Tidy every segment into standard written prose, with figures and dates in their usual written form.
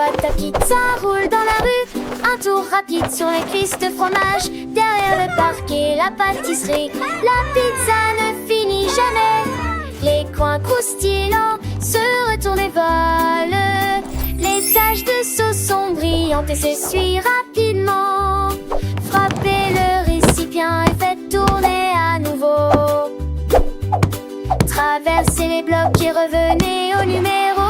boîte à pizza roule dans la rue. Un tour rapide sur les cuisses de fromage. Derrière le parquet, la pâtisserie. La pizza ne finit jamais. Les coins croustillants se retournent et volent. Les taches de sauce sont brillantes et s'essuient rapidement. Frappez le récipient et faites tourner à nouveau. Traversez les blocs et revenez au numéro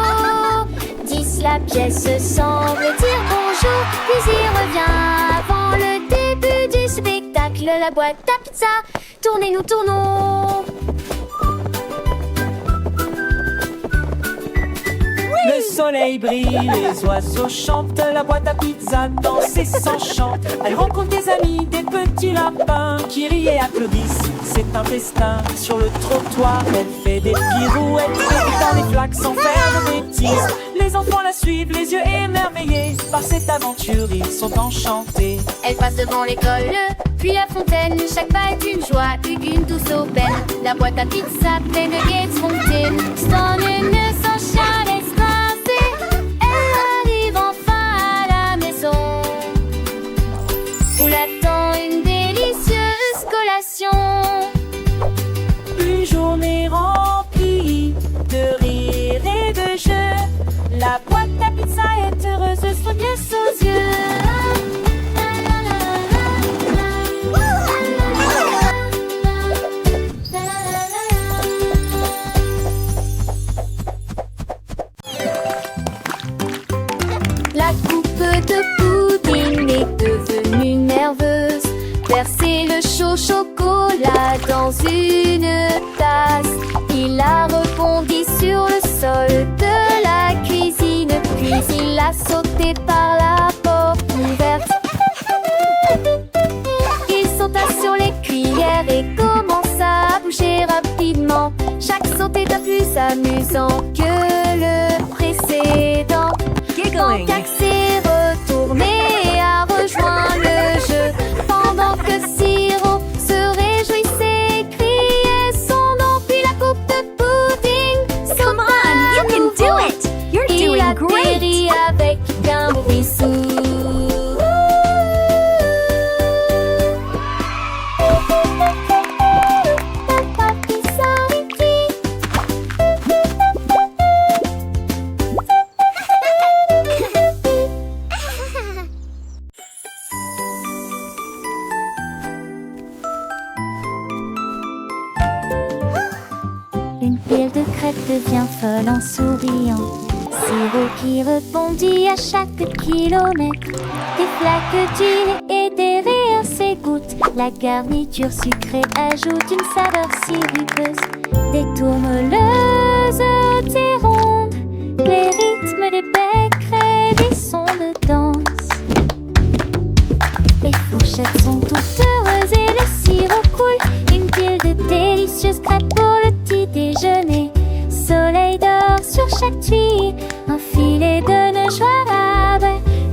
10. La pièce semble dire bonjour, puis y revient avant le début du spectacle. La boîte à pizza, tournez, nous tournons. Le soleil brille, les oiseaux chantent, la boîte à pizza danse et s'enchante. Elle rencontre des amis, des petits lapins qui rient et applaudissent. C'est un festin sur le trottoir. Elle fait des pirouettes dans les flaques sans faire de bêtises. Les enfants la suivent, les yeux émerveillés. Par cette aventure, ils sont enchantés. Elle passe devant l'école, puis la fontaine. Chaque pas est une joie, une douce aubaine. La boîte à pizza pleine de gaieté spontaine. Stone une sunshine escrasée. Elle arrive enfin à la maison où l'attend une délicieuse collation. Une journée remplie de rire et de jeux. La boîte à pizza est heureuse, son bien aux yeux. La coupe de pudding est devenue nerveuse. Versez le chaud chocolat dans une tasse. Il a rebondi sur le sol de la cuisine, puis il a sauté par la porte ouverte. Il sauta sur les cuillères et commença à bouger rapidement. Chaque saut était plus amusant que le précédent. Tant qu'Ax s'est retourné a rejoint le jeu, pendant que Siro se réjouissait, criait son nom, puis la coupe de pudding. Come on, you can do it! You're Il doing great! atterrit avec un bruit sourd. Une pile de crêpes devient folle en souriant. Siro qui rebondit à chaque kilomètre. Des flaques d'huile et des rires s'égouttent. La garniture sucrée ajoute une saveur sirupeuse. Des tourmeleuses et rondes, les rythmes des becs créent des sons de danse. Les fourchettes sont toutes heureuses et le sirop coule. Une pile de délicieuses crêpes pour le petit déjeuner. Soleil dort sur chaque tuyau, un filet de nœuds joie.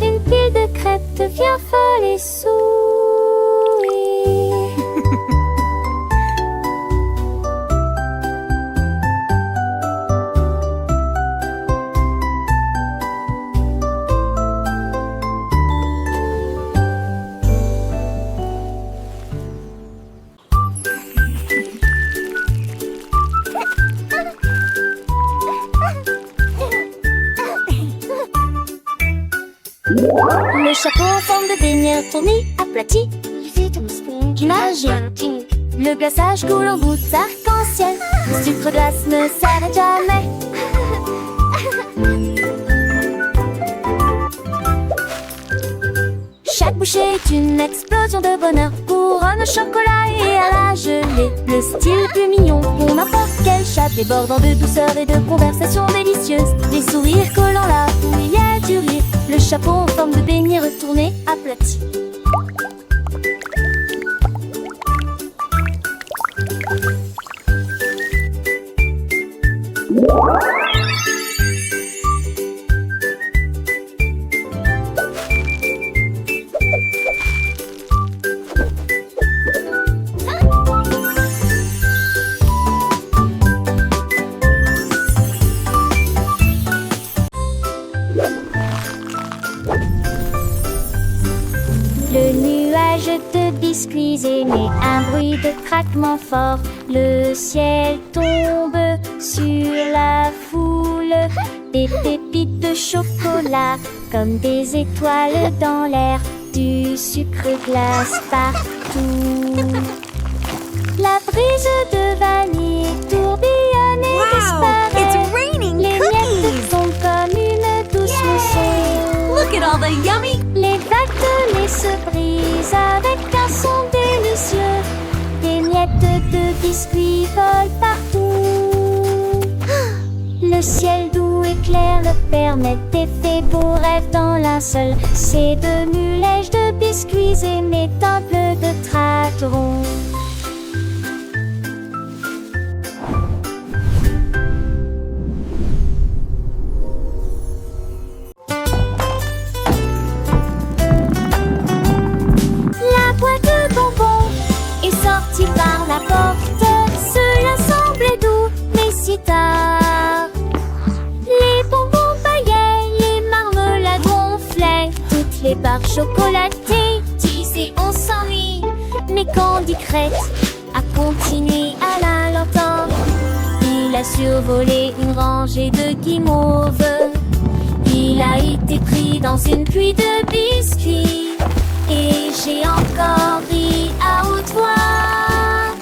Une pile de crêpes devient folle et sourit. Le chapeau en forme de beignet tourné, aplati, magique. Le glaçage coule en gouttes arc-en-ciel. Le sucre glace ne s'arrête jamais. Chaque bouchée est une explosion de bonheur. Couronne au chocolat et à la gelée. Le style plus mignon pour n'importe quel chat, débordant de douceur et de conversation délicieuse. Des sourires collant là où il y a du rire. Le chapeau en forme de beignet retourné, aplati. biscuits émet un bruit de craquement fort. Le ciel tombe sur la foule. Des pépites de chocolat comme des étoiles dans l'air. Du sucre glace partout. La brise de vanille tourbillonne et Wow, disparaît. it's raining Les miettes cookies. fondent comme une douce mousson. Look at all the yummy. Les vagues de lait se brisent avec un son délicieux. Des miettes de biscuits volent partout. Le ciel doux et clair le permet d'effets beaux rêves dans linceul. Ces deux mulèges de biscuits émettent un bleu de tracteron. La boîte de bonbons est sortie par la porte. Cela semblait doux, mais si tard. Les bonbons paillaient, les marmelades ronflaient. Toutes les barres chocolatées disaient on s'ennuie. Mais Candy Crête a continué à l'entendre. Il a survolé une rangée de guimauves. Il a été pris dans une pluie de biscuits. Et j'ai encore ri à haute voix.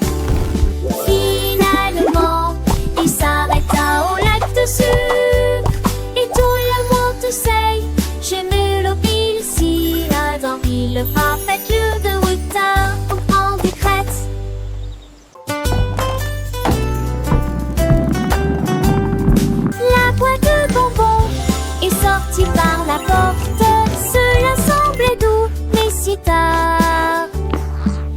Finalement, il s'arrêta au lac de sucre. Et tout le monde sait, je me l'obéis si dans le parfait lieu de Wuta au Candy Crête. La boîte de bonbons est sortie par la porte. Cela semblait doux, mais si tard.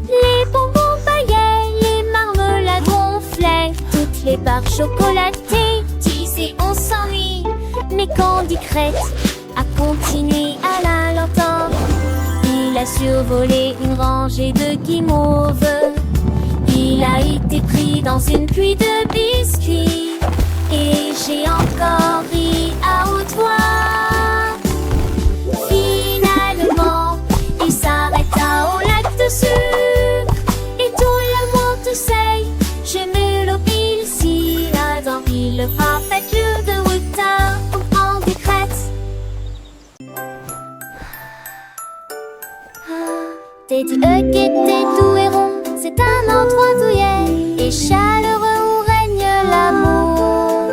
Les bonbons paillaient, les marmelades ronflaient. Toutes les barres chocolatées disaient on s'ennuie. Mais Candy Crête a continué à l'entendre. Il a survolé une rangée de guimauves. Il a été pris dans une pluie de biscuits. Et j'ai encore ri à haute voix. Finalement, il s'arrêta au lac de sucre. Et tout le monde sait, je me l'obéis si dans le parfait lieu de Wuta au Candy Crête. Teddy Hug était doux et rond, c'est un endroit douillet et chaleureux où règne l'amour.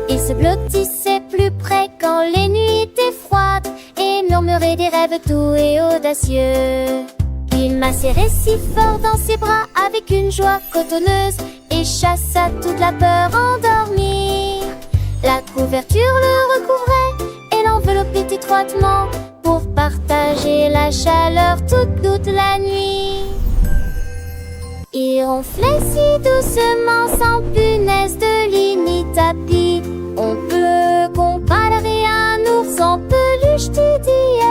Il se blottissait plus près quand les nuits étaient froides et murmurait des rêves doux et audacieux. Il m'a serré si fort dans ses bras avec une joie cotonneuse et chassa toute la peur endormie. La couverture le recouvrait et l'enveloppait étroitement pour partager la chaleur toute la nuit. Il ronflait si doucement sans punaise de lit ni tapis. On peut comparer un ours en peluche, tu dis.